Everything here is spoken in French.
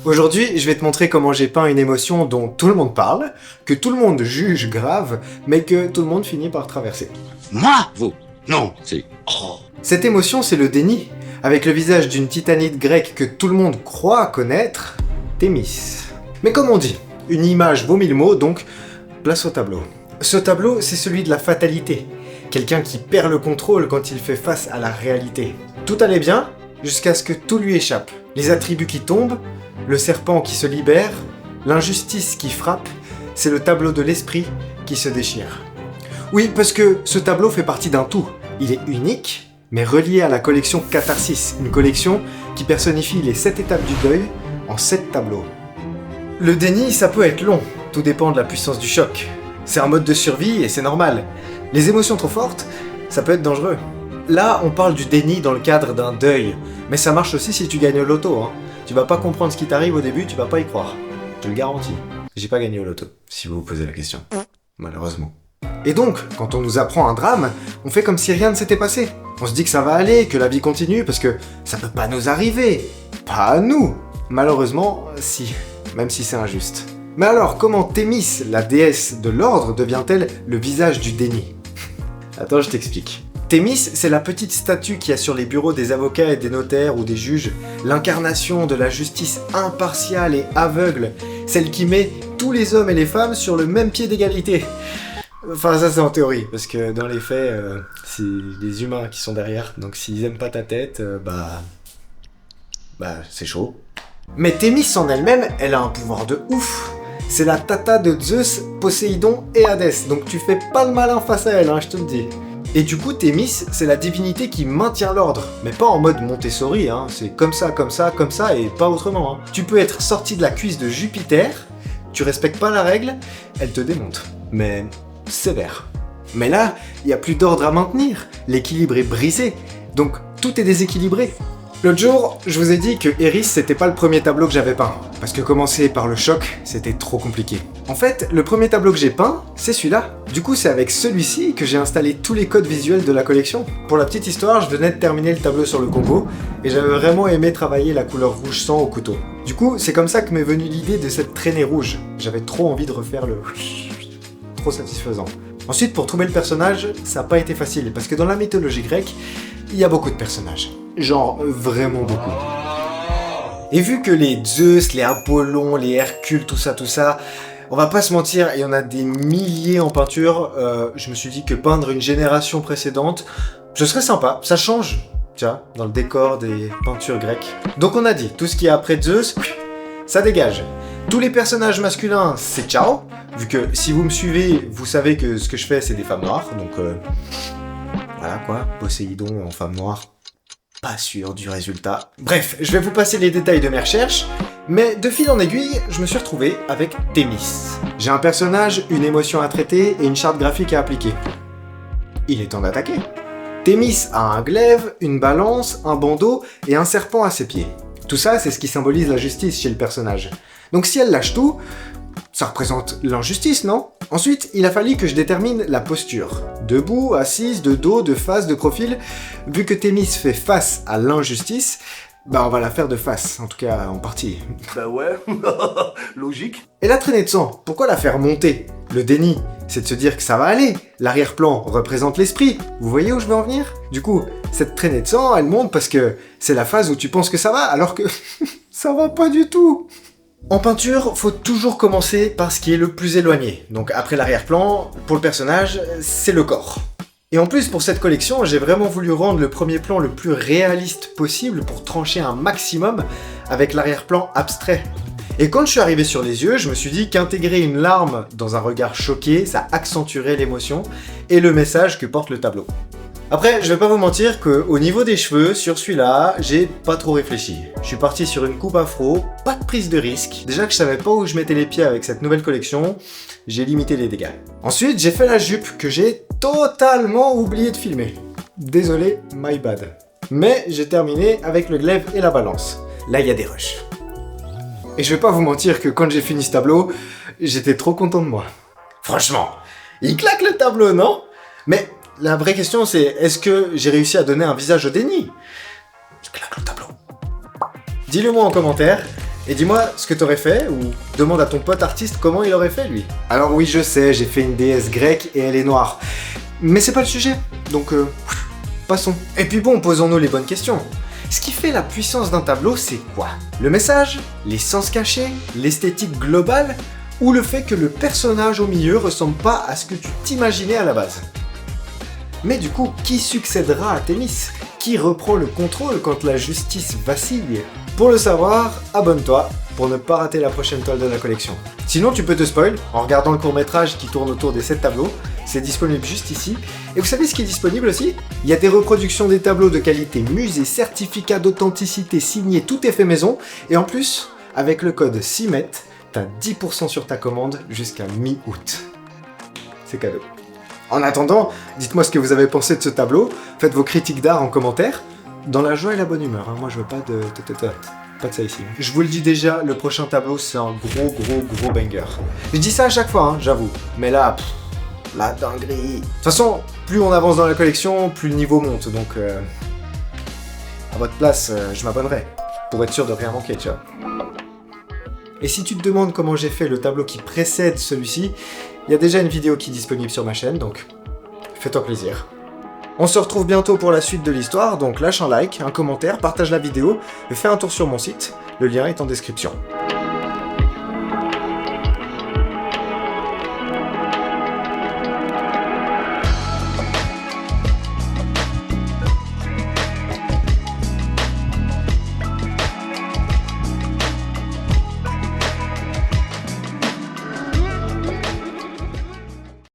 Aujourd'hui, je vais te montrer comment j'ai peint une émotion dont tout le monde parle, que tout le monde juge grave, mais que tout le monde finit par traverser. Moi? Vous? Non. Si. Oh. Cette émotion, c'est le déni, avec le visage d'une titanide grecque que tout le monde croit connaître, Thémis. Mais comme on dit, une image vaut 1000 mots, donc place au tableau. Ce tableau, c'est celui de la fatalité. Quelqu'un qui perd le contrôle quand il fait face à la réalité. Tout allait bien, jusqu'à ce que tout lui échappe. Les attributs qui tombent, le serpent qui se libère, l'injustice qui frappe, c'est le tableau de l'esprit qui se déchire. Oui, parce que ce tableau fait partie d'un tout. Il est unique, mais relié à la collection Catharsis, une collection qui personnifie les 7 étapes du deuil en 7 tableaux. Le déni, ça peut être long, tout dépend de la puissance du choc. C'est un mode de survie et c'est normal. Les émotions trop fortes, ça peut être dangereux. Là, on parle du déni dans le cadre d'un deuil, mais ça marche aussi si tu gagnes au loto. Hein. Tu vas pas comprendre ce qui t'arrive au début, tu vas pas y croire. Je te le garantis. J'ai pas gagné au loto, si vous vous posez la question. Malheureusement. Et donc, quand on nous apprend un drame, on fait comme si rien ne s'était passé. On se dit que ça va aller, que la vie continue, parce que ça peut pas nous arriver. Pas à nous. Malheureusement, si. Même si c'est injuste. Mais alors, comment Thémis, la déesse de l'ordre, devient-elle le visage du déni? Attends, je t'explique. Thémis, c'est la petite statue qu'il y a sur les bureaux des avocats et des notaires ou des juges, l'incarnation de la justice impartiale et aveugle, celle qui met tous les hommes et les femmes sur le même pied d'égalité. Enfin, ça c'est en théorie, parce que dans les faits, c'est les humains qui sont derrière, donc s'ils aiment pas ta tête, c'est chaud. Mais Thémis en elle-même, elle a un pouvoir de ouf. C'est la tata de Zeus, Poséidon et Hadès, donc tu fais pas le malin face à elle, hein, je te le dis. Et du coup, Thémis, c'est la divinité qui maintient l'ordre, mais pas en mode Montessori, hein. C'est comme ça, comme ça, comme ça, et pas autrement. Hein. Tu peux être sorti de la cuisse de Jupiter, tu respectes pas la règle, elle te démonte. Mais sévère. Mais là, il y a plus d'ordre à maintenir, l'équilibre est brisé, donc tout est déséquilibré. L'autre jour, je vous ai dit que Eris, c'était pas le premier tableau que j'avais peint, parce que commencer par le choc, c'était trop compliqué. En fait, le premier tableau que j'ai peint, c'est celui-là. Du coup, c'est avec celui-ci que j'ai installé tous les codes visuels de la collection. Pour la petite histoire, je venais de terminer le tableau sur le Congo, et j'avais vraiment aimé travailler la couleur rouge sang au couteau. Du coup, c'est comme ça que m'est venue l'idée de cette traînée rouge. J'avais trop envie de refaire le... trop satisfaisant. Ensuite, pour trouver le personnage, ça n'a pas été facile, parce que dans la mythologie grecque, il y a beaucoup de personnages. Genre, vraiment beaucoup. Et vu que les Zeus, les Apollon, les Hercule, tout ça, on va pas se mentir, il y en a des milliers en peinture, je me suis dit que peindre une génération précédente, ce serait sympa, ça change, tiens, dans le décor des peintures grecques. Donc on a dit, tout ce qui est après Zeus, ça dégage. Tous les personnages masculins, c'est ciao, vu que si vous me suivez, vous savez que ce que je fais, c'est des femmes noires, donc voilà quoi, Poséidon en femme noire. Pas sûr du résultat. Bref, je vais vous passer les détails de mes recherches, mais de fil en aiguille, je me suis retrouvé avec Thémis. J'ai un personnage, une émotion à traiter et une charte graphique à appliquer. Il est temps d'attaquer. Thémis a un glaive, une balance, un bandeau et un serpent à ses pieds. Tout ça, c'est ce qui symbolise la justice chez le personnage. Donc si elle lâche tout, ça représente l'injustice, non? Ensuite, il a fallu que je détermine la posture. Debout, assise, de dos, de face, de profil. Vu que Thémis fait face à l'injustice, on va la faire de face, en tout cas en partie. Bah ouais, logique. Et la traînée de sang, pourquoi la faire monter? Le déni, c'est de se dire que ça va aller. L'arrière-plan représente l'esprit. Vous voyez où je veux en venir? Du coup, cette traînée de sang, elle monte parce que c'est la phase où tu penses que ça va, alors que ça va pas du tout. En peinture, faut toujours commencer par ce qui est le plus éloigné. Donc après l'arrière-plan, pour le personnage, c'est le corps. Et en plus, pour cette collection, j'ai vraiment voulu rendre le premier plan le plus réaliste possible pour trancher un maximum avec l'arrière-plan abstrait. Et quand je suis arrivé sur les yeux, je me suis dit qu'intégrer une larme dans un regard choqué, ça accentuerait l'émotion et le message que porte le tableau. Après, je vais pas vous mentir qu'au niveau des cheveux, sur celui-là, j'ai pas trop réfléchi. Je suis parti sur une coupe afro, pas de prise de risque. Déjà que je savais pas où je mettais les pieds avec cette nouvelle collection, j'ai limité les dégâts. Ensuite, j'ai fait la jupe que j'ai totalement oublié de filmer. Désolé, my bad. Mais j'ai terminé avec le glaive et la balance. Là, il y a des rushs. Et je vais pas vous mentir que quand j'ai fini ce tableau, j'étais trop content de moi. Franchement, il claque le tableau, non? Mais la vraie question c'est, est-ce que j'ai réussi à donner un visage au déni? Je claque le tableau. Dis-le moi en commentaire, Et dis-moi ce que t'aurais fait, ou demande à ton pote artiste comment il aurait fait lui. Alors oui, je sais, j'ai fait une déesse grecque et elle est noire. Mais c'est pas le sujet, donc passons. Et puis bon, posons-nous les bonnes questions. Ce qui fait la puissance d'un tableau, c'est quoi? Le message? Les sens cachés? L'esthétique globale? Ou le fait que le personnage au milieu ressemble pas à ce que tu t'imaginais à la base? Mais du coup, qui succédera à Thémis? Qui reprend le contrôle quand la justice vacille? Pour le savoir, abonne-toi pour ne pas rater la prochaine toile de la collection. Sinon, tu peux te spoil en regardant le court-métrage qui tourne autour des 7 tableaux. C'est disponible juste ici. Et vous savez ce qui est disponible aussi? Il y a des reproductions des tableaux de qualité musée, certificat d'authenticité signé, tout est fait maison. Et en plus, avec le code CIMET, t'as 10% sur ta commande jusqu'à mi-août. C'est cadeau. En attendant, dites-moi ce que vous avez pensé de ce tableau, faites vos critiques d'art en commentaire, dans la joie et la bonne humeur, hein. Moi je veux pas de ça ici. Je vous le dis déjà, le prochain tableau c'est un gros banger. Je dis ça à chaque fois, hein, j'avoue, mais là, la dinguerie. De toute façon, plus on avance dans la collection, plus le niveau monte, donc à votre place, je m'abonnerai, pour être sûr de rien manquer, tu vois. Et si tu te demandes comment j'ai fait le tableau qui précède celui-ci, il y a déjà une vidéo qui est disponible sur ma chaîne, donc fais-toi plaisir. On se retrouve bientôt pour la suite de l'histoire, donc lâche un like, un commentaire, partage la vidéo et fais un tour sur mon site, le lien est en description.